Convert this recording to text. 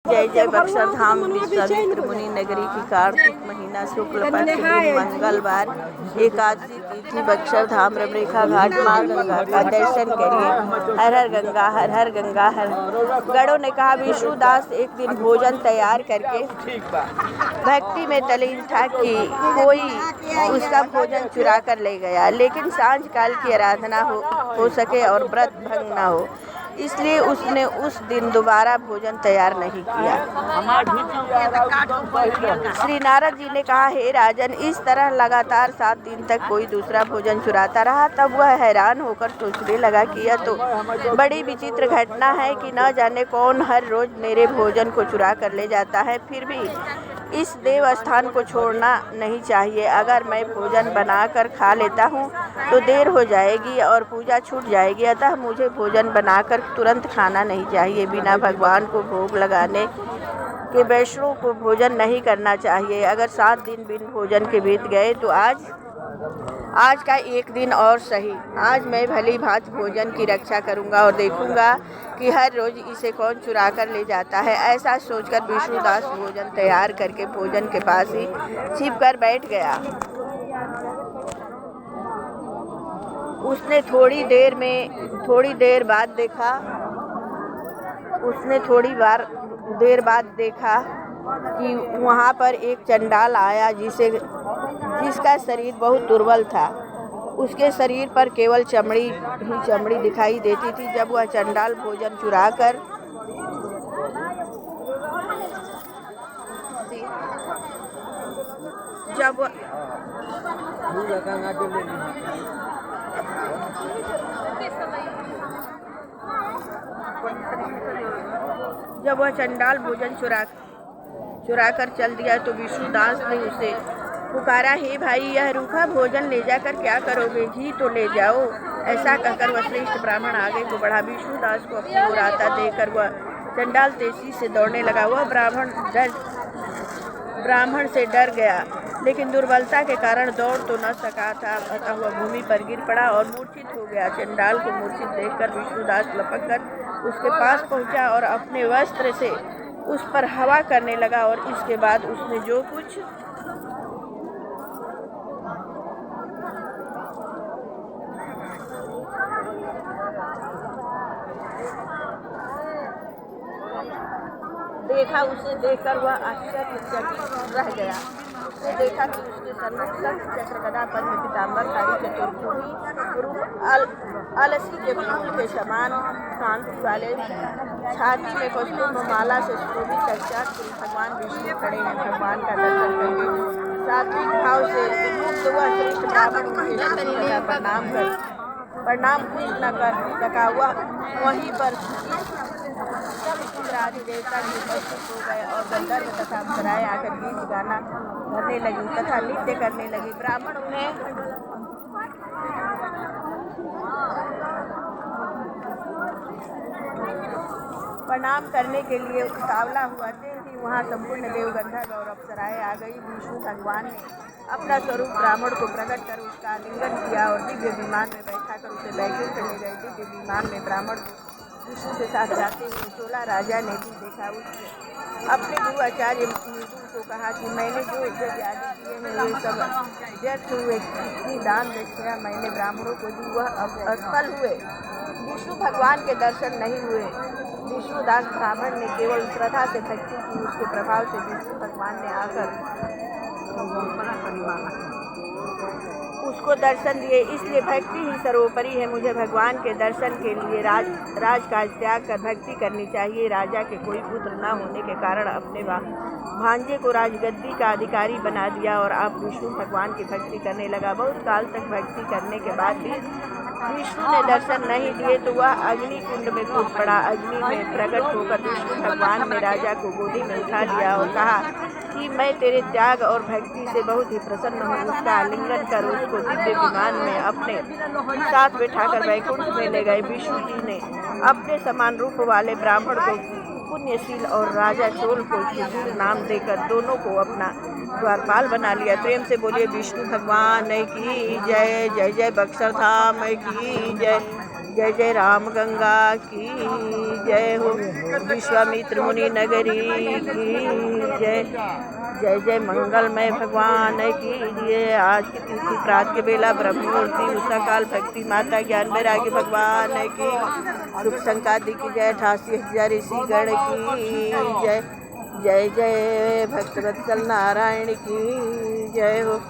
जय जय बक्सरधाम विश्वामित्र मुनि नगरी की कार्तिक महीना शुक्ल पक्ष दिन मंगलवार एकादशी तिथि बक्सरधाम रमरेखा घाट माँ गंगा का दर्शन करिए। हर हर गंगा हर हर गंगा हर। गढ़ों ने कहा विष्णुदास एक दिन भोजन तैयार करके भक्ति में तल्लीन था कि कोई उसका भोजन चुरा कर ले गया, लेकिन सांझ काल की आराधना हो सके और व्रत भंग न हो, इसलिए उसने उस दिन दोबारा भोजन तैयार नहीं किया। श्री नारद जी ने कहा, हे राजन, इस तरह लगातार 7 दिन तक कोई दूसरा भोजन चुराता रहा। तब वह हैरान होकर सोचने लगा कि यह तो बड़ी विचित्र घटना है कि न जाने कौन हर रोज मेरे भोजन को चुरा कर ले जाता है। फिर भी इस देव स्थान को छोड़ना नहीं चाहिए। अगर मैं भोजन बनाकर खा लेता हूँ तो देर हो जाएगी और पूजा छूट जाएगी, अतः मुझे भोजन बनाकर तुरंत खाना नहीं चाहिए। बिना भगवान को भोग लगाने के वैष्णव को भोजन नहीं करना चाहिए। अगर 7 दिन बिन भोजन के बीत गए तो आज का एक दिन और सही। आज मैं भली भांति भोजन की रक्षा करूंगा और देखूंगा कि हर रोज इसे कौन चुरा कर ले जाता है। ऐसा सोचकर विष्णुदास भोजन तैयार करके भोजन के पास ही छिपकर बैठ गया। उसने थोड़ी देर बाद देखा कि वहाँ पर एक चंडाल आया जिसका शरीर बहुत दुर्बल था। उसके शरीर पर केवल चमड़ी ही चमड़ी दिखाई देती थी। जब वह चंडाल भोजन चुराकर जब वह चंडाल भोजन चुरा कर चल दिया तो विष्णुदास ने उसे पुकारा, हे भाई, यह रूखा भोजन ले जाकर क्या करोगे? घी तो ले जाओ। ऐसा कहकर वह श्रेष्ठ ब्राह्मण आगे को बढ़ा। विष्णुदास को अपनी ओर आता देखकर वह चंडाल तेजी से दौड़ने लगा। वह ब्राह्मण से डर गया, लेकिन दुर्बलता के कारण दौड़ तो न सका था, अतः वह भूमि पर गिर पड़ा और मूर्छित हो गया। चंडाल को मूर्छित देखकर विष्णुदास लपक कर उसके पास पहुंचा और अपने वस्त्र से उस पर हवा करने लगा, और इसके बाद उसने जो कुछ देखा उसे देखकर वह आश्चर्यचकित रह गया। उसने देखा कि उसके सन्मुख शंख चक्र गदा पद्म पीताम्बरधारी चतुर्भुज रूप अलसी के फूल के समान कांति वाले छाती में कौस्तुभ माला से शोभित साक्षात श्री भगवान विष्णु खड़े हैं। भगवान का दर्शन करके सात्विक भाव से मुक्त हुआ श्रेष्ठ ब्राह्मण उनके प्रणाम कुछ न कर सका। वह वहीं पर आदि देवता भी उपस्थित हो गए और गंधर्व तथा अप्सराएं आकर गीत गाना करने लगी तथा नृत्य करने लगी। ब्राह्मण उन्हें प्रणाम करने के लिए उतावला हुआ थे कि वहाँ संपूर्ण देवगंधर्व और अप्सराएं आ गई। विष्णु भगवान ने अपना स्वरूप ब्राह्मण को प्रकट कर उसका आलिंगन किया और दिव्य विमान में बैठाकर उसे बैकुंठ ले गए। दिव्य विमान में ब्राह्मण विष्णु के साथ जाते हुए 16 राजा ने भी देखा। उसने अपने गुरु आचार्य मृदु को कहा कि मैंने जो यज्ञ आदि किए हैं वे सब व्यर्थ हुए। इतनी दान दक्षिणा मैंने ब्राह्मणों को दी, वह असफल हुए। विष्णु भगवान के दर्शन नहीं हुए। विष्णुदास ब्राह्मण ने केवल श्रद्धा से भक्ति की, उसके प्रभाव से विष्णु भगवान ने आकर उसको दर्शन दिए। इसलिए भक्ति ही सर्वोपरि है। मुझे भगवान के दर्शन के लिए राजकाज त्याग कर भक्ति करनी चाहिए। राजा के कोई पुत्र न होने के कारण अपने भांजे को राजगद्दी का अधिकारी बना दिया और अब विष्णु भगवान की भक्ति करने लगा। बहुत काल तक भक्ति करने के बाद भी विष्णु ने दर्शन नहीं दिए तो वह अग्नि कुंड में कूद पड़ा। अग्नि में प्रकट होकर विष्णु भगवान ने राजा को गोदी में उठा लिया और कहा कि मैं तेरे त्याग और भक्ति से बहुत ही प्रसन्न हूँ। उसका आलिंगन कर उसको दिव्य विमान में अपने साथ बैठाकर वैकुंठ में ले गए। विष्णु जी ने अपने समान रूप वाले ब्राह्मण को पुण्यशील और राजा चोल को सुशील नाम देकर दोनों को अपना द्वारपाल बना लिया। प्रेम से बोलिए विष्णु भगवान की जय। जय जय बक्सरधाम की जय। जय जय राम गंगा की जय हो, विश्वामित्र मुनि नगरी की जय। जय जय मंगलमय भगवान की जय। आज की तिथि प्रात के बेला ब्रह्म मुहूर्ति उषा काल भक्ति माता ज्ञान वैराग्य भगवान की सुख संकादि की जय। 88,000 ऋषि गण की जय। जय जय भक्तवत्सल नारायण की जय हो।